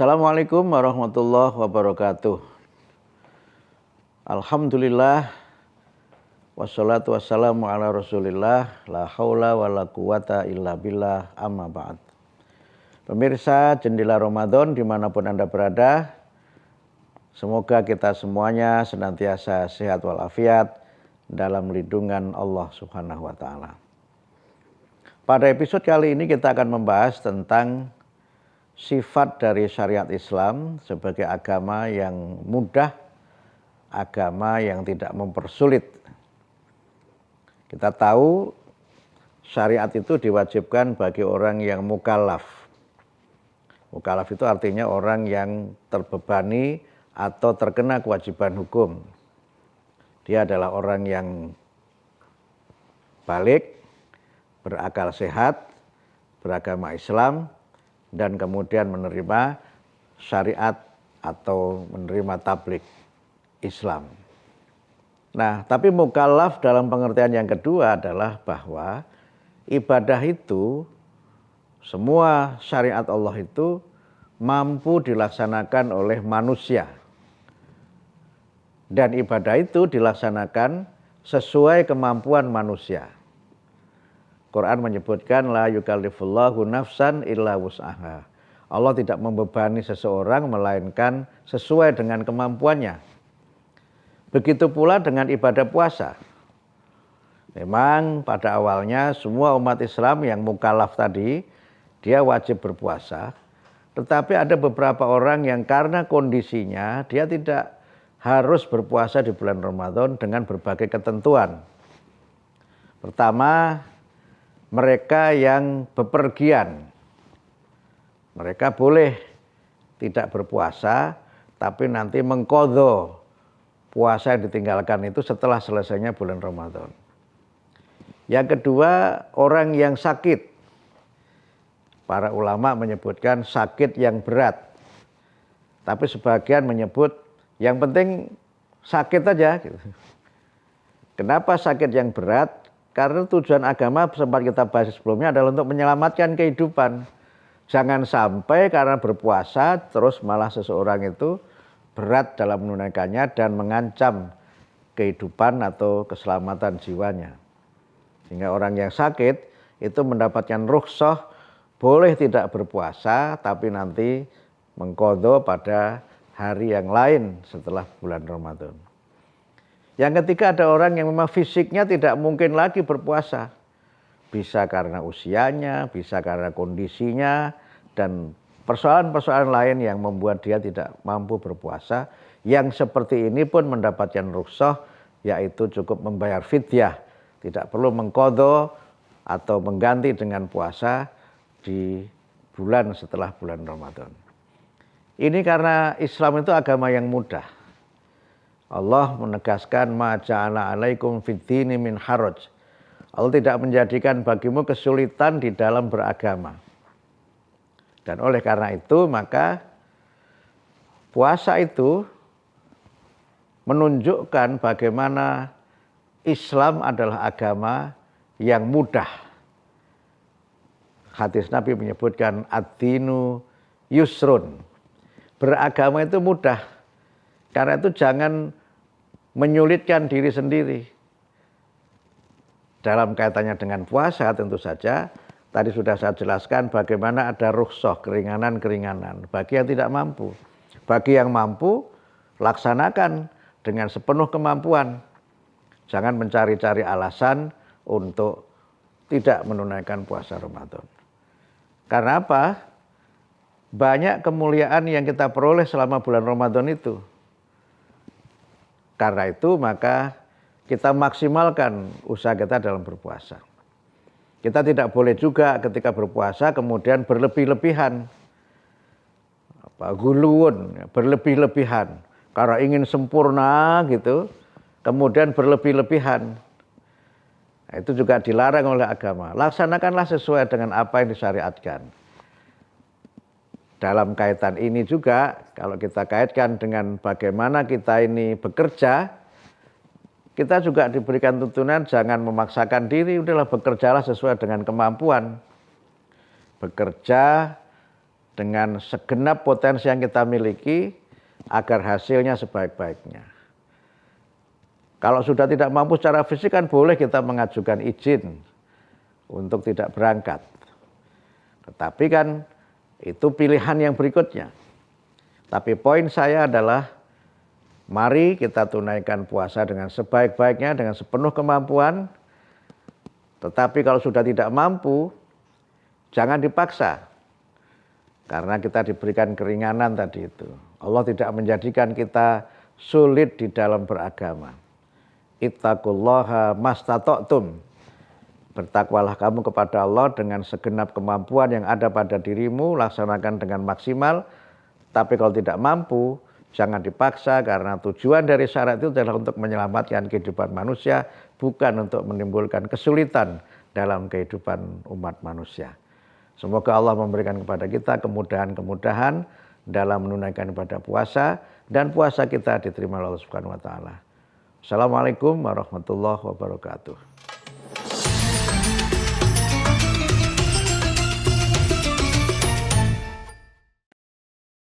Assalamualaikum warahmatullahi wabarakatuh. Alhamdulillah wassalatu wassalamu ala Rasulillah la haula wala quwata illa billah amma ba'd. Pemirsa Jendela Ramadan dimanapun Anda berada, semoga kita semuanya senantiasa sehat walafiat dalam lindungan Allah Subhanahu wa taala. Pada episode kali ini kita akan membahas tentang sifat dari syariat Islam sebagai agama yang mudah, agama yang tidak mempersulit. Kita tahu syariat itu diwajibkan bagi orang yang mukallaf. Mukallaf itu artinya orang yang terbebani atau terkena kewajiban hukum. Dia adalah orang yang balik, berakal sehat, beragama Islam, dan kemudian menerima syariat atau menerima tabligh Islam. Nah, tapi mukallaf dalam pengertian yang kedua adalah bahwa ibadah itu, semua syariat Allah itu mampu dilaksanakan oleh manusia. Dan ibadah itu dilaksanakan sesuai kemampuan manusia. Quran menyebutkan la yukallifullahu nafsan illa wus'aha. Allah tidak membebani seseorang melainkan sesuai dengan kemampuannya. Begitu pula dengan ibadah puasa. Memang pada awalnya semua umat Islam yang mukallaf tadi dia wajib berpuasa. Tetapi ada beberapa orang yang karena kondisinya dia tidak harus berpuasa di bulan Ramadan dengan berbagai ketentuan. Pertama, mereka yang bepergian, mereka boleh tidak berpuasa, tapi nanti mengqadha puasa yang ditinggalkan itu setelah selesainya bulan Ramadan. Yang kedua, orang yang sakit. Para ulama menyebutkan sakit yang berat, tapi sebagian menyebut yang penting sakit aja. Kenapa sakit yang berat? Karena tujuan agama sempat kita bahas sebelumnya adalah untuk menyelamatkan kehidupan. Jangan sampai karena berpuasa terus malah seseorang itu berat dalam menunaikannya dan mengancam kehidupan atau keselamatan jiwanya. Sehingga orang yang sakit itu mendapatkan rukhsah boleh tidak berpuasa tapi nanti mengqadha pada hari yang lain setelah bulan Ramadan. Yang ketiga ada orang yang memang fisiknya tidak mungkin lagi berpuasa. Bisa karena usianya, bisa karena kondisinya, dan persoalan-persoalan lain yang membuat dia tidak mampu berpuasa. Yang seperti ini pun mendapatkan rukhsah, yaitu cukup membayar fidyah. Tidak perlu mengqadha atau mengganti dengan puasa di bulan setelah bulan Ramadan. Ini karena Islam itu agama yang mudah. Allah menegaskan ma ja'ala 'alaikum fid-dini min haraj. Allah tidak menjadikan bagimu kesulitan di dalam beragama. Dan oleh karena itu maka puasa itu menunjukkan bagaimana Islam adalah agama yang mudah. Hadis Nabi menyebutkan ad-dinu yusrun. Beragama itu mudah. Karena itu jangan menyulitkan diri sendiri. Dalam kaitannya dengan puasa tentu saja, tadi sudah saya jelaskan bagaimana ada rukhsah, keringanan-keringanan bagi yang tidak mampu. Bagi yang mampu, laksanakan dengan sepenuh kemampuan. Jangan mencari-cari alasan untuk tidak menunaikan puasa Ramadan. Karena apa? Banyak kemuliaan yang kita peroleh selama bulan Ramadan itu. Karena itu maka kita maksimalkan usaha kita dalam berpuasa. Kita tidak boleh juga ketika berpuasa kemudian berlebih-lebihan. Guluwun, berlebih-lebihan. Karena ingin sempurna gitu, kemudian berlebih-lebihan. Nah, itu juga dilarang oleh agama. Laksanakanlah sesuai dengan apa yang disyariatkan. Dalam kaitan ini juga, kalau kita kaitkan dengan bagaimana kita ini bekerja, kita juga diberikan tuntunan jangan memaksakan diri, udahlah bekerjalah sesuai dengan kemampuan. Bekerja dengan segenap potensi yang kita miliki agar hasilnya sebaik-baiknya. Kalau sudah tidak mampu secara fisik kan boleh kita mengajukan izin untuk tidak berangkat. Tetapi kan itu pilihan yang berikutnya. Tapi poin saya adalah mari kita tunaikan puasa dengan sebaik-baiknya, dengan sepenuh kemampuan. Tetapi kalau sudah tidak mampu, jangan dipaksa. Karena kita diberikan keringanan tadi itu. Allah tidak menjadikan kita sulit di dalam beragama. Ittaqullaha mastata'tum. Bertakwalah kamu kepada Allah dengan segenap kemampuan yang ada pada dirimu, laksanakan dengan maksimal. Tapi kalau tidak mampu, jangan dipaksa karena tujuan dari syarat itu adalah untuk menyelamatkan kehidupan manusia, bukan untuk menimbulkan kesulitan dalam kehidupan umat manusia. Semoga Allah memberikan kepada kita kemudahan-kemudahan dalam menunaikan ibadah puasa dan puasa kita diterima oleh Allah Subhanahu wa taala. Assalamualaikum warahmatullahi wabarakatuh.